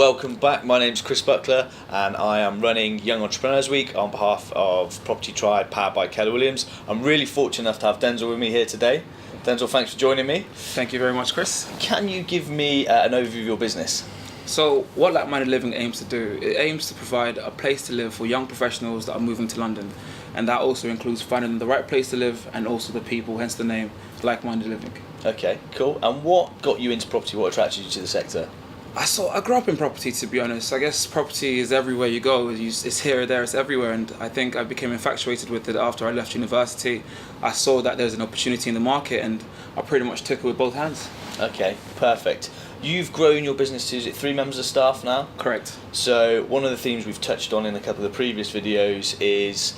Welcome back. My name's Chris Buckler and I am running Young Entrepreneurs Week on behalf of Property Tribe powered by Keller Williams. I'm really fortunate enough to have Denzel with me here today. Denzel, thanks for joining me. Thank you very much, Chris. Can you give me an overview of your business? So what Like-Minded Living aims to do, it aims to provide a place to live for young professionals that are moving to London. And that also includes finding the right place to live and also the people, hence the name, Like-Minded Living. Okay, cool. And what got you into property? What attracted you to the sector? I grew up in property, to be honest. I guess property is everywhere you go. It's here, there, it's everywhere. And I think I became infatuated with it after I left university. I saw that there's an opportunity in the market and I pretty much took it with both hands. Okay, perfect. You've grown your business to, is it 3 members of staff now? Correct. So one of the themes we've touched on in a couple of the previous videos is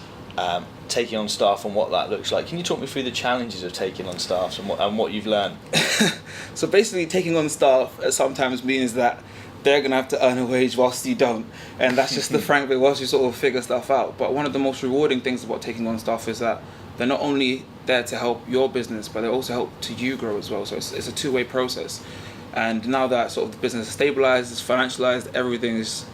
taking on staff and what that looks like. Can you talk me through the challenges of taking on staff and what you've learned? So basically taking on staff sometimes means that they're going to have to earn a wage whilst you don't. And that's just the frank way whilst you sort of figure stuff out. But one of the most rewarding things about taking on staff is that they're not only there to help your business, but they also help to you grow as well. So it's a two-way process. And now that sort of the business is stabilized, it's financialized, everything is,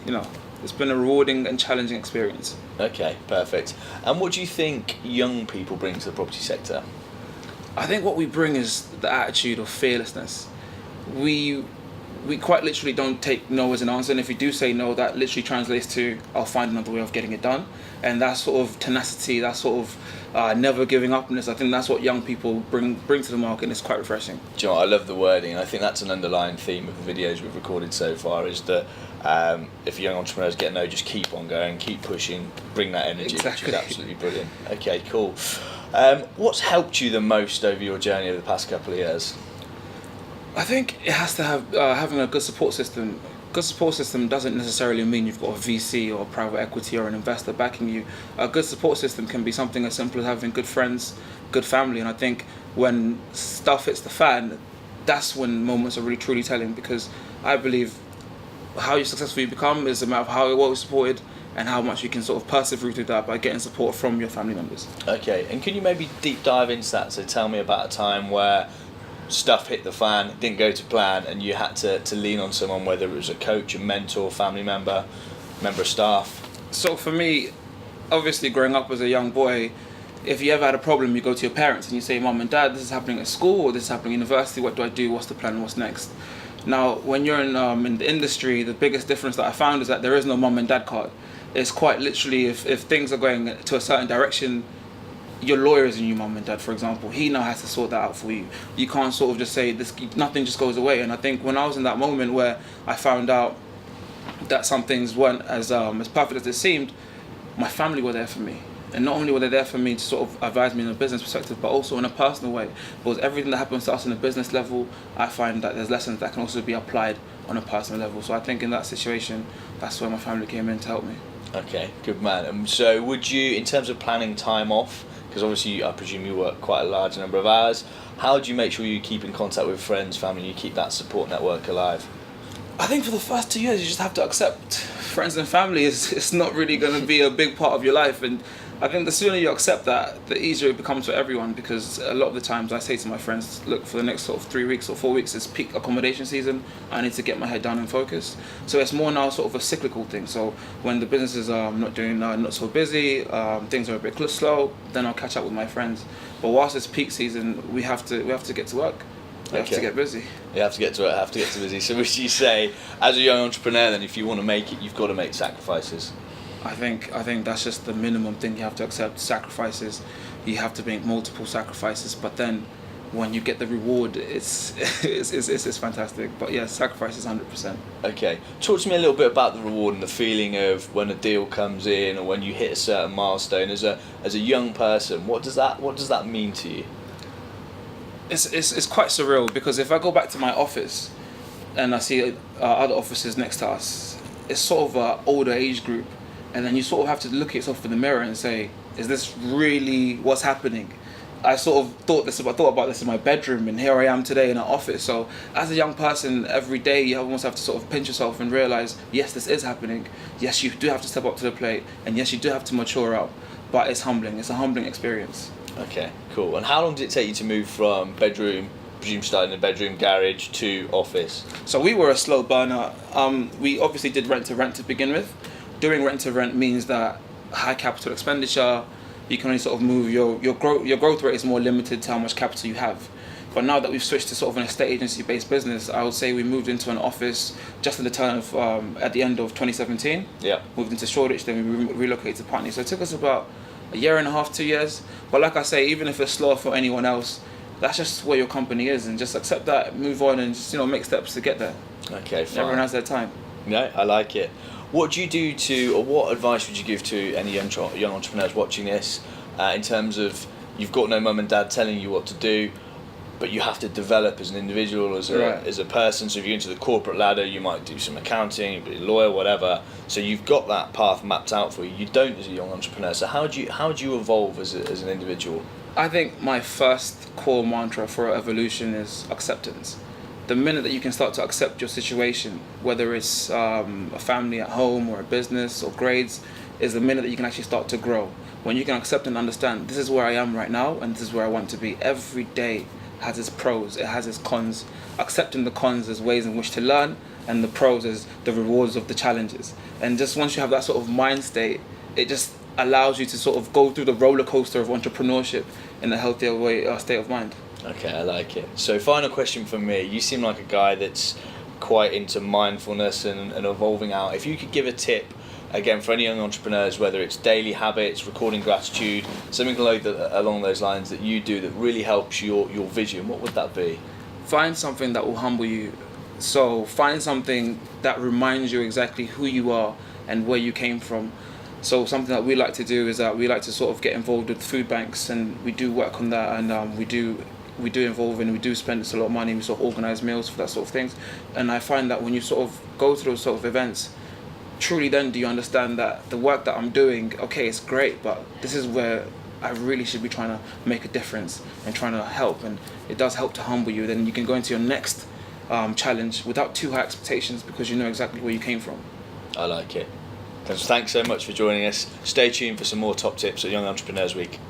it's been a rewarding and challenging experience. Okay, perfect. And what do you think young people bring to the property sector? I think what we bring is the attitude of fearlessness. We quite literally don't take no as an answer, and if we do say no, that literally translates to I'll find another way of getting it done. And that sort of tenacity, that sort of never giving upness, I think that's what young people bring to the market, and it's quite refreshing. Do you know what? I love the wording, and I think that's an underlying theme of the videos we've recorded so far, is that if young entrepreneurs get no, just keep on going, keep pushing, bring that energy, Exactly. Which is absolutely brilliant. Okay, cool. What's helped you the most over your journey over the past couple of years? I think it has to have having a good support system. Good support system doesn't necessarily mean you've got a VC or private equity or an investor backing you. A good support system can be something as simple as having good friends, good family, and I think when stuff hits the fan, that's when moments are really truly telling, because I believe how you successful you become is a matter of how well you're supported and how much you can sort of persevere through that by getting support from your family members. Okay, and can you maybe deep dive into that? So tell me about a time where stuff hit the fan, didn't go to plan, and you had to lean on someone, whether it was a coach, a mentor, family member of staff. So for me, obviously growing up as a young boy, if you ever had a problem, you go to your parents and you say, Mum and Dad, this is happening at school or this is happening at university, what do I do, what's the plan, what's next? Now, when you're in the industry, the biggest difference that I found is that there is no mum and dad card. It's quite literally, if things are going to a certain direction, your lawyer is in your mum and dad, for example. He now has to sort that out for you. You can't sort of just say, nothing just goes away. And I think when I was in that moment where I found out that some things weren't as perfect as it seemed, my family were there for me. And not only were they there for me to sort of advise me in a business perspective, but also in a personal way. Because everything that happens to us on a business level, I find that there's lessons that can also be applied on a personal level. So I think in that situation, that's where my family came in to help me. Okay, good man. So would you, in terms of planning time off, because obviously I presume you work quite a large number of hours, how do you make sure you keep in contact with friends, family, you keep that support network alive? I think for the first 2 years, you just have to accept friends and family it's not really going to be a big part of your life. And I think the sooner you accept that, the easier it becomes for everyone, because a lot of the times I say to my friends, look, for the next sort of 3 weeks or 4 weeks, it's peak accommodation season. I need to get my head down and focus. So it's more now sort of a cyclical thing. So when the businesses are not so busy, things are a bit slow, then I'll catch up with my friends. But whilst it's peak season, we have to get to work. You have to get busy. You have to get to it, have to get to busy. So would you say, as a young entrepreneur then, if you want to make it, you've got to make sacrifices? I think that's just the minimum thing you have to accept. Sacrifices. You have to make multiple sacrifices, but then when you get the reward, it's fantastic. But yeah, sacrifices 100%. Okay, talk to me a little bit about the reward and the feeling of when a deal comes in or when you hit a certain milestone. As a young person, what does that mean to you? It's quite surreal, because if I go back to my office and I see other offices next to us, it's sort of an older age group, and then you sort of have to look at yourself in the mirror and say, is this really what's happening? I sort of thought about this in my bedroom, and here I am today in an office. So as a young person, every day you almost have to sort of pinch yourself and realize, yes, this is happening. Yes, you do have to step up to the plate, and yes, you do have to mature up. But it's humbling. It's a humbling experience. Okay, cool. And how long did it take you to move from bedroom presume starting in a bedroom, garage to office. So we were a slow burner. We obviously did rent to begin with. Doing rent to rent means that high capital expenditure. You can only sort of move your growth rate is more limited to how much capital you have. But now that we've switched to sort of an estate agency based business, I would say we moved into an office just at the turn of at the end of 2017. Yeah. Moved into Shoreditch, then we relocated to Putney. So it took us about a year and a half, 2 years. But like I say, even if it's slower for anyone else, that's just where your company is, and just accept that, move on, and just make steps to get there. Okay, fine. Everyone has their time. No, I like it. What do you do or what advice would you give to any young entrepreneurs watching this, in terms of you've got no mum and dad telling you what to do, but you have to develop as an individual, as a person. So if you go into the corporate ladder, you might do some accounting, you be a lawyer, whatever. So you've got that path mapped out for you. You don't as a young entrepreneur. So how do you evolve as an individual? I think my first core mantra for evolution is acceptance. The minute that you can start to accept your situation, whether it's a family at home or a business or grades, is the minute that you can actually start to grow. When you can accept and understand, this is where I am right now and this is where I want to be. Every day has its pros, it has its cons. Accepting the cons as ways in which to learn, and the pros as the rewards of the challenges. And just once you have that sort of mind state, it just allows you to sort of go through the roller coaster of entrepreneurship in a healthier way, state of mind. Okay, I like it. So final question for me. You seem like a guy that's quite into mindfulness and evolving out. If you could give a tip, again, for any young entrepreneurs, whether it's daily habits, recording gratitude, something along those lines that you do that really helps your vision, what would that be? Find something that will humble you. So find something that reminds you exactly who you are and where you came from. So something that we like to do is that we like to sort of get involved with food banks, and we do work on that, and we do involve and we do spend a lot of money. We sort of organise meals for that sort of things, and I find that when you sort of go to those sort of events, truly then do you understand that the work that I'm doing, okay, it's great, but this is where I really should be trying to make a difference and trying to help, and it does help to humble you. Then you can go into your next challenge without too high expectations because you know exactly where you came from. I like it. Thanks so much for joining us. Stay tuned for some more top tips at Young Entrepreneurs Week.